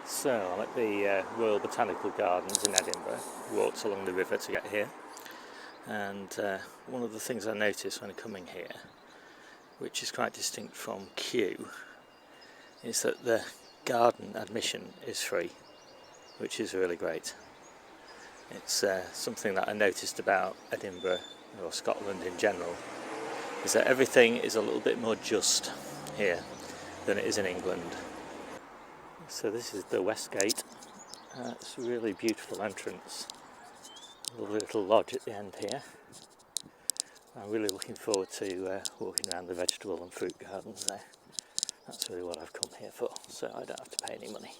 So I'm at the Royal Botanical Gardens in Edinburgh. Walked along the river to get here, and one of the things I noticed when coming here, which is quite distinct from Kew, is that the garden admission is free, which is really great. It's something that I noticed about Edinburgh, or Scotland in general, is that everything is a little bit more just here than it is in England. So this is the West Gate. It's a really beautiful entrance. A lovely little lodge at the end here. I'm really looking forward to walking around the vegetable and fruit gardens there. That's really what I've come here for, so I don't have to pay any money.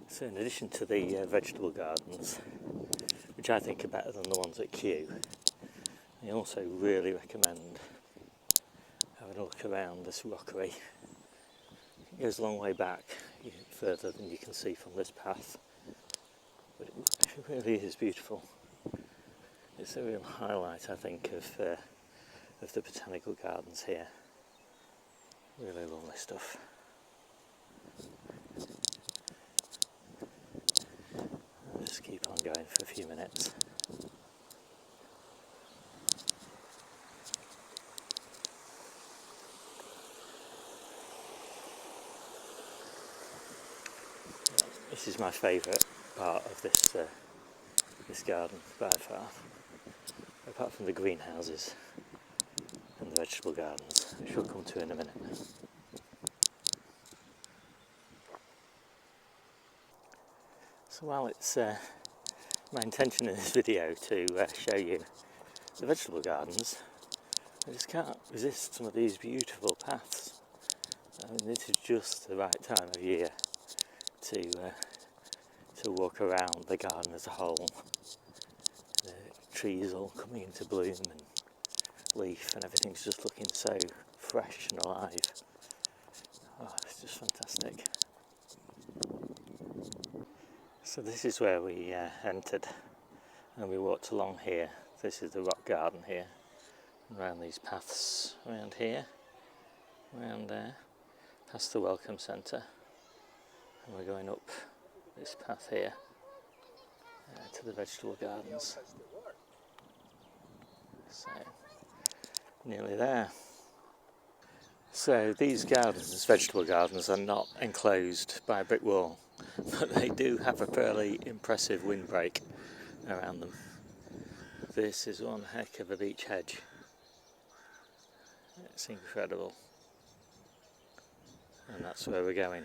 So in addition to the vegetable gardens, which I think are better than the ones at Kew, I also really recommend having a look around this rockery. It goes a long way back, further than you can see from this path, but it really is beautiful. It's a real highlight, I think, of the botanical gardens here. Really lovely stuff. I'll just keep on going for a few minutes. This is my favourite part of this garden by far, apart from the greenhouses and the vegetable gardens, which we'll come to in a minute. So while it's my intention in this video to show you the vegetable gardens, I just can't resist some of these beautiful paths. I mean, this is just the right time of year to walk around the garden as a whole. The trees all coming into bloom and leaf, and everything's just looking so fresh and alive. Oh, it's just fantastic. So this is where we entered, and we walked along here. This is the rock garden here, around these paths, around here, around there, past the welcome centre, and we're going up this path here to the vegetable gardens. So, nearly there. So these gardens, vegetable gardens, are not enclosed by a brick wall, but they do have a fairly impressive windbreak around them. This is one heck of a beech hedge. It's incredible. And that's where we're going.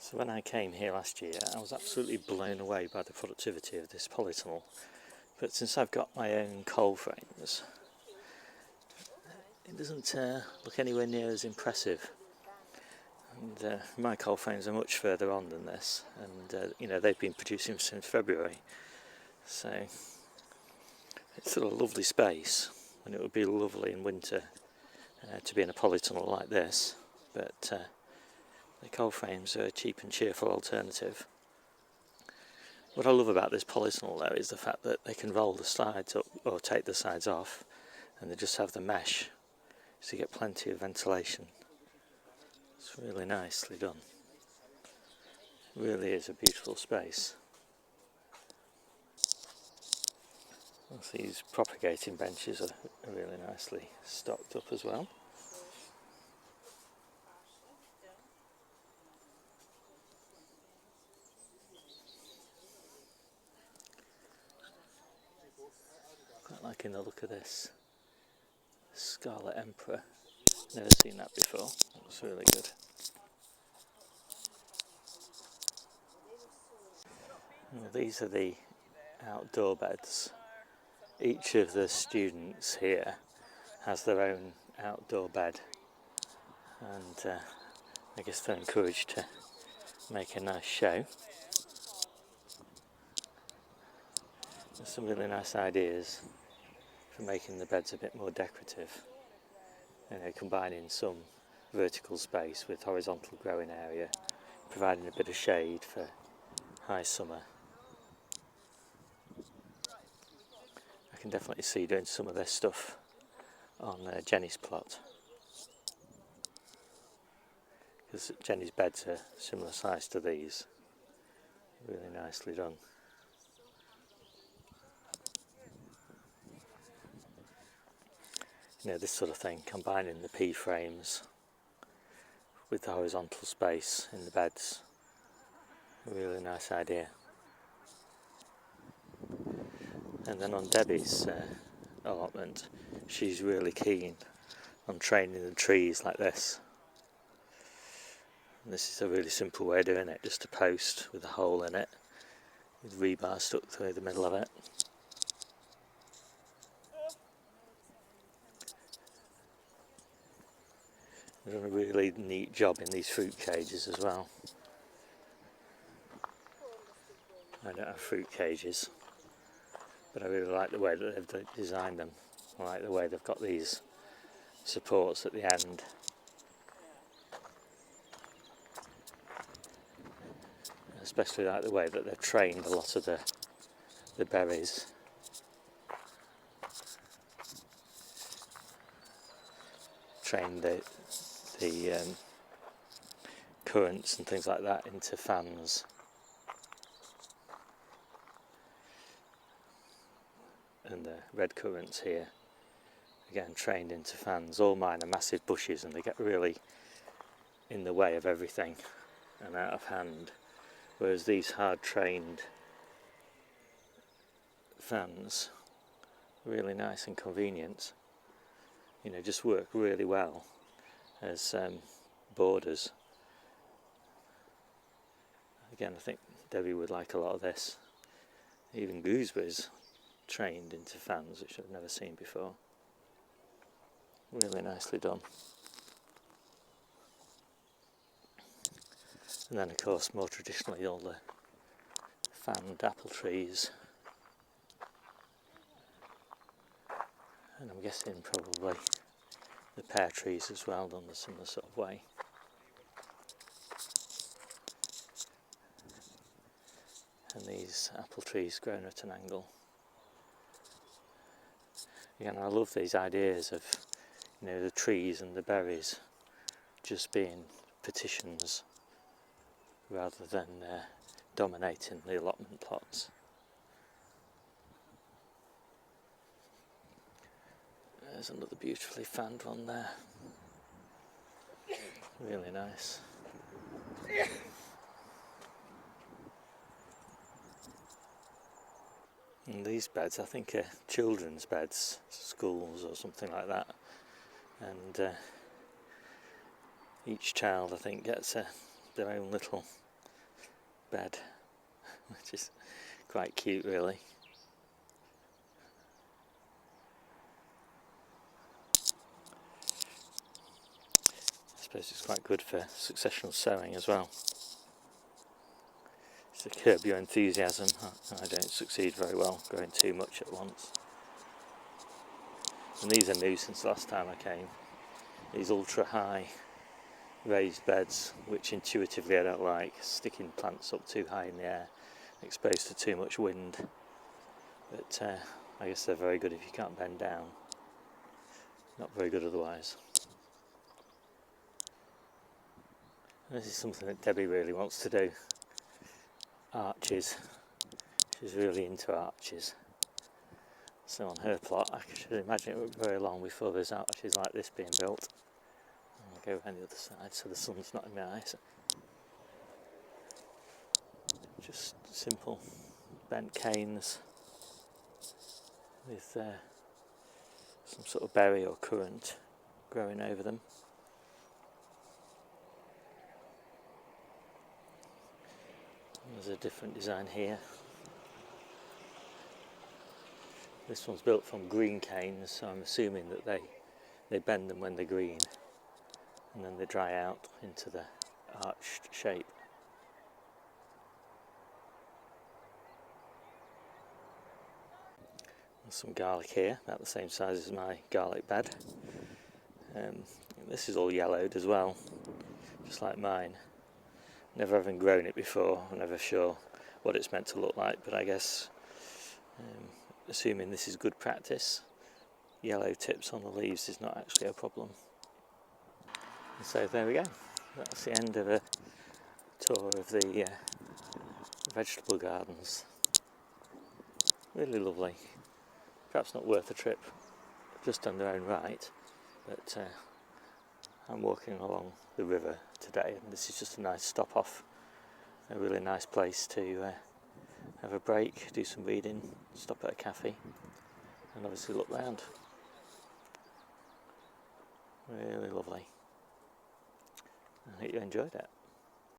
So when I came here last year, I was absolutely blown away by the productivity of this polytunnel. But since I've got my own coal frames, it doesn't look anywhere near as impressive. And my coal frames are much further on than this, and they've been producing since February. So it's still a lovely space, and it would be lovely in winter to be in a polytunnel like this. But the coal frames are a cheap and cheerful alternative. What I love about this polytunnel though is the fact that they can roll the sides up or take the sides off, and they just have the mesh, so you get plenty of ventilation. It's really nicely done. It really is a beautiful space. These propagating benches are really nicely stocked up as well. Quite liking the look of this Scarlet Emperor. Never seen that before. Looks really good. Well, these are the outdoor beds. Each of the students here has their own outdoor bed, and I guess they're encouraged to make a nice show. There's some really nice ideas for making the beds a bit more decorative, combining some vertical space with horizontal growing area, providing a bit of shade for high summer. I can definitely see doing some of this stuff on Jenny's plot. because Jenny's beds are similar size to these. Really nicely done. You know, this sort of thing, combining the P frames with the horizontal space in the beds. A really nice idea. And then on Debbie's allotment, she's really keen on training the trees like this. And this is a really simple way of doing it, just a post with a hole in it, with rebar stuck through the middle of it. They've done a really neat job in these fruit cages as well. I don't have fruit cages, but I really like the way that they've designed them. I like the way they've got these supports at the end. I especially like the way that they've trained a lot of the berries. Trained the currants and things like that into fans. And the red currants here, again trained into fans. All mine are massive bushes and they get really in the way of everything and out of hand, whereas these hard trained fans, really nice and convenient, you know, just work really well as borders. Again, I think Debbie would like a lot of this. Even gooseberries trained into fans, which I've never seen before. Really nicely done. And then of course, more traditionally, all the fanned apple trees. And I'm guessing probably the pear trees as well, done the similar sort of way. And these apple trees grown at an angle. Again, I love these ideas of, you know, the trees and the berries just being partitions rather than dominating the allotment plots. There's another beautifully fanned one there. Really nice. And these beds, I think, are children's beds, schools or something like that. And each child, I think, gets their own little bed, which is quite cute, really. I suppose it's quite good for successional sowing as well. To curb your enthusiasm. I don't succeed very well growing too much at once. And these are new since the last time I came. These ultra high raised beds, which intuitively I don't like, sticking plants up too high in the air, exposed to too much wind. But I guess they're very good if you can't bend down. Not very good otherwise. This is something that Debbie really wants to do. Arches. She's really into arches. So on her plot, I should imagine it won't be very long before there's arches like this being built. I'll go around the other side so the sun's not in my eyes. Just simple bent canes with some sort of berry or currant growing over them. There's a different design here. This one's built from green canes, so I'm assuming that they bend them when they're green and then they dry out into the arched shape. There's some garlic here, about the same size as my garlic bed. This is all yellowed as well, just like mine. Never having grown it before, I'm never sure what it's meant to look like, but I guess, assuming this is good practice, yellow tips on the leaves is not actually a problem. And so there we go. that's the end of a tour of the vegetable gardens. Really lovely. Perhaps not worth a trip just on their own right, but I'm walking along the river today, and this is just a nice stop off, a really nice place to have a break, do some reading, stop at a cafe, and obviously look round. Really lovely. I hope you enjoyed it.